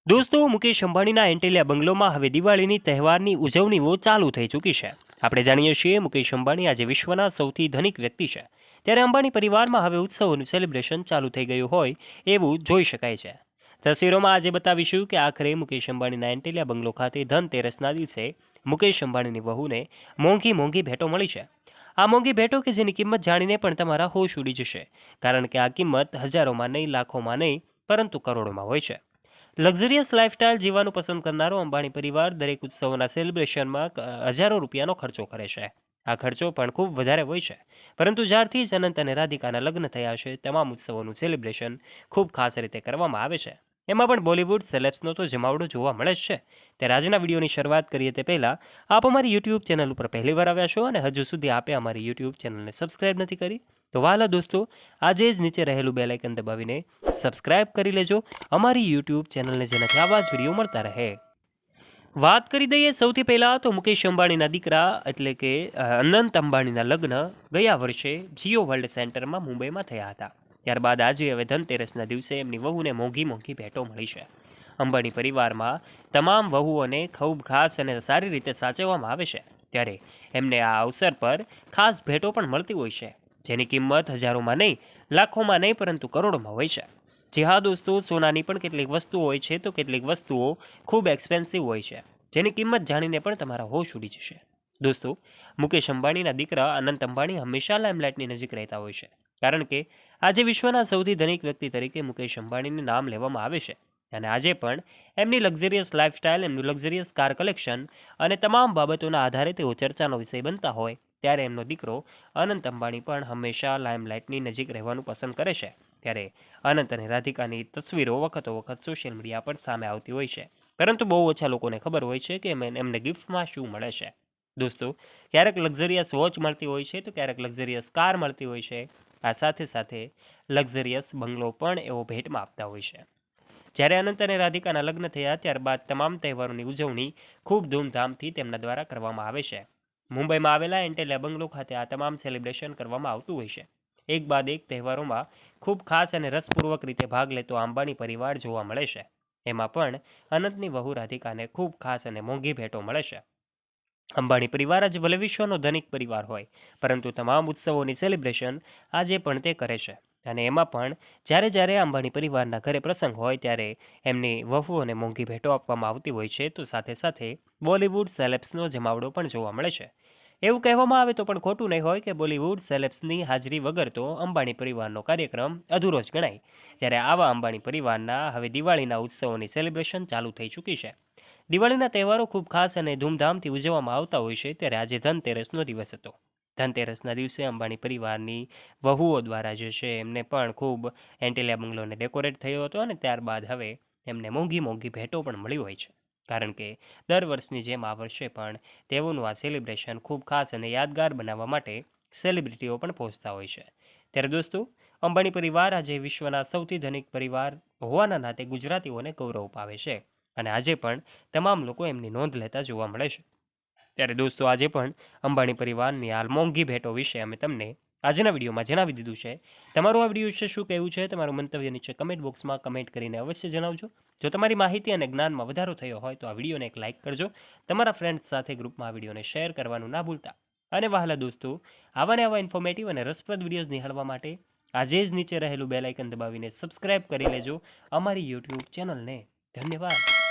દોસ્તો, મુકેશ અંબાણીના એન્ટિલિયા બંગલોમાં હવે દિવાળીની તહેવારની ઉજવણીઓ ચાલુ થઈ ચૂકી છે। આપણે જાણીએ છીએ મુકેશ અંબાણી આજે વિશ્વના સૌથી ધનિક વ્યક્તિ છે, ત્યારે અંબાણી પરિવારમાં હવે ઉત્સવોનું સેલિબ્રેશન ચાલુ થઈ ગયું હોય એવું જોઈ શકાય છે। તસવીરોમાં આજે બતાવીશું કે આખરે મુકેશ અંબાણીના એન્ટિલિયા બંગલો ખાતે ધનતેરસના દિવસે મુકેશ અંબાણીની વહુને મોંઘી મોંઘી ભેટો મળી છે। આ મોંઘી ભેટો કે જેની કિંમત જાણીને પણ તમારા હોશ ઉડી જશે, કારણ કે આ કિંમત હજારોમાં નહીં, લાખોમાં નહીં, પરંતુ કરોડોમાં હોય છે। લક્ઝરિયસ લાઇફસ્ટાઇલ જીવવાનું પસંદ કરનારો અંબાણી પરિવાર દરેક ઉત્સવોના સેલિબ્રેશનમાં હજારો રૂપિયાનો ખર્ચો કરે છે। આ ખર્ચો પણ ખૂબ વધારે હોય છે, પરંતુ જ્યારથી જ અનંત અને રાધિકાના લગ્ન થયા છે, તમામ ઉત્સવોનું સેલિબ્રેશન ખૂબ ખાસ રીતે કરવામાં આવે છે। એમાં પણ બોલિવૂડ સેલેબ્સનો તો જમાવડો જોવા મળે જ છે। ત્યારે આજના વિડીયોની શરૂઆત કરીએ તે પહેલાં આપ અમારી યુટ્યુબ ચેનલ ઉપર પહેલીવાર આવ્યા છો અને હજુ સુધી આપે અમારી યુટ્યુબ ચેનલને સબસ્ક્રાઇબ નથી કરી તો વહાલા દોસ્તો, આજે જ નીચે રહેલું બેલ આઇકન દબાવીને સબસ્ક્રાઇબ કરી લેજો અમારી યુટ્યુબ ચેનલને, જેનાથી આવા જ વિડીયો મળતા રહે। વાત કરી દઈએ સૌથી પહેલાં તો મુકેશ અંબાણીના દીકરા એટલે કે અનંત અંબાણીના લગ્ન ગયા વર્ષે જીઓ વર્લ્ડ સેન્ટરમાં મુંબઈમાં થયા હતા। ત્યારબાદ આજે હવે ધનતેરસના દિવસે એમની વહુને મોંઘી મોંઘી ભેટો મળી છે। અંબાણી પરિવારમાં તમામ વહુઓને ખૂબ ખાસ અને સારી રીતે સાચવવામાં આવે છે, ત્યારે એમને આ અવસર પર ખાસ ભેટો પણ મળતી હોય છે, જેની કિંમત હજારોમાં નહીં, લાખોમાં નહીં, પરંતુ કરોડોમાં હોય છે। જી હા દોસ્તો, સોનાની પણ કેટલીક વસ્તુઓ હોય છે તો કેટલીક વસ્તુઓ ખૂબ એક્સપેન્સિવ હોય છે, જેની કિંમત જાણીને પણ તમારા હોશ ઉડી જશે। દોસ્તો, મુકેશ અંબાણીના દીકરા અનંત અંબાણી હંમેશા લાઇમલાઇટની નજીક રહેતા હોય છે, કારણ કે આજે વિશ્વના સૌથી ધનિક વ્યક્તિ તરીકે મુકેશ અંબાણીનું નામ લેવામાં આવે છે। અને આજે પણ એમની લક્ઝરિયસ લાઇફસ્ટાઇલ, એમનું લક્ઝરિયસ કાર કલેક્શન અને તમામ બાબતોના આધારે તેઓ ચર્ચાનો વિષય બનતા હોય, ત્યારે એમનો દીકરો અનંત અંબાણી પણ હંમેશા લાઇમલાઇટની નજીક રહેવાનું પસંદ કરે છે। ત્યારે અનંત અને રાધિકાની તસવીરો વખતો વખત સોશિયલ મીડિયા પર સામે આવતી હોય છે, પરંતુ બહુ ઓછા લોકોને ખબર હોય છે કે એમને ગિફ્ટમાં શું મળે છે। દોસ્તો, ક્યારેક લક્ઝરિયસ વોચ મળતી હોય છે તો ક્યારેક લક્ઝરિયસ કાર મળતી હોય છે। આ સાથે સાથે લક્ઝરિયસ બંગલો પણ એવો ભેટમાં આપતા હોય છે। જ્યારે અનંત અને રાધિકાના લગ્ન થયા ત્યારબાદ તમામ તહેવારોની ઉજવણી ખૂબ ધૂમધામથી તેમના દ્વારા કરવામાં આવે છે। મુંબઈમાં આવેલા એન્ટિલિયા બંગલો ખાતે આ તમામ સેલિબ્રેશન કરવામાં આવતું હોય છે। એક બાદ એક તહેવારોમાં ખૂબ ખાસ અને રસપૂર્વક રીતે ભાગ લેતો અંબાણી પરિવાર જોવા મળે છે। એમાં પણ અનંતની વહુ રાધિકાને ખૂબ ખાસ અને મોંઘી ભેટો મળે છે। અંબાણી પરિવાર આજે ભલે વિશ્વનો ધનિક પરિવાર હોય, પરંતુ તમામ ઉત્સવોની સેલિબ્રેશન આજે પણ તે કરે છે। અને એમાં પણ જ્યારે અંબાણી પરિવારના ઘરે પ્રસંગ હોય ત્યારે એમની વહુઓને મોંઘી ભેટો આપવામાં આવતી હોય છે, તો સાથે સાથે બોલિવૂડ સેલેબ્સનો જમાવડો પણ જોવા મળે છે। એવું કહેવામાં આવે તો પણ ખોટું નહીં હોય કે બોલિવૂડ સેલેબ્સની હાજરી વગર તો અંબાણી પરિવારનો કાર્યક્રમ અધૂરો જ ગણાય। ત્યારે આવા અંબાણી પરિવારના હવે દિવાળીના ઉત્સવોની સેલિબ્રેશન ચાલુ થઈ ચૂકી છે। દિવાળીના તહેવારો ખૂબ ખાસ અને ધૂમધામથી ઉજવવામાં આવતા હોય છે, ત્યારે આજે ધનતેરસનો દિવસ હતો। ધનતેરસના દિવસે અંબાણી પરિવારની વહુઓ દ્વારા જે છે એમને પણ ખૂબ એન્ટિલિયા બંગલોને ડેકોરેટ થયો હતો, અને ત્યારબાદ હવે એમને મોંઘી મોંઘી ભેટો પણ મળી હોય છે, કારણ કે દર વર્ષની જેમ આ વર્ષે પણ તેઓનું આ સેલિબ્રેશન ખૂબ ખાસ અને યાદગાર બનાવવા માટે સેલિબ્રિટીઓ પણ પહોંચતા હોય છે। ત્યારે દોસ્તો, અંબાણી પરિવાર આજે વિશ્વના સૌથી ધનિક પરિવાર હોવાના નાતે ગુજરાતીઓને ગૌરવ પાવે છે, અને આજે પણ તમામ લોકો એમની નોંધ લેતા જોવા મળે છે। ત્યારે દોસ્તો, આજે પણ અંબાણી પરિવારની હાલ મોંઘી ભેટો વિશે અમે તમને આજના વિડીયોમાં જણાવી દીધું છે। તમારું આ વિડીયો વિશે શું કહેવું છે, તમારું મંતવ્ય નીચે કમેન્ટ બોક્સમાં કમેન્ટ કરીને અવશ્ય જણાવજો। જો તમારી માહિતી અને જ્ઞાનમાં વધારો થયો હોય તો આ વિડીયોને એક લાઇક કરજો, તમારા ફ્રેન્ડ્સ સાથે ગ્રુપમાં આ વિડીયોને શેર કરવાનું ના ભૂલતા। અને વહાલા દોસ્તો, આવા ઇન્ફોર્મેટિવ અને રસપ્રદ વિડીયોઝ નિહાળવા માટે આજે જ નીચે રહેલું બેલ આઇકન દબાવીને સબસ્ક્રાઇબ કરી લેજો અમારી યુટ્યુબ ચેનલને। ધન્યવાદ।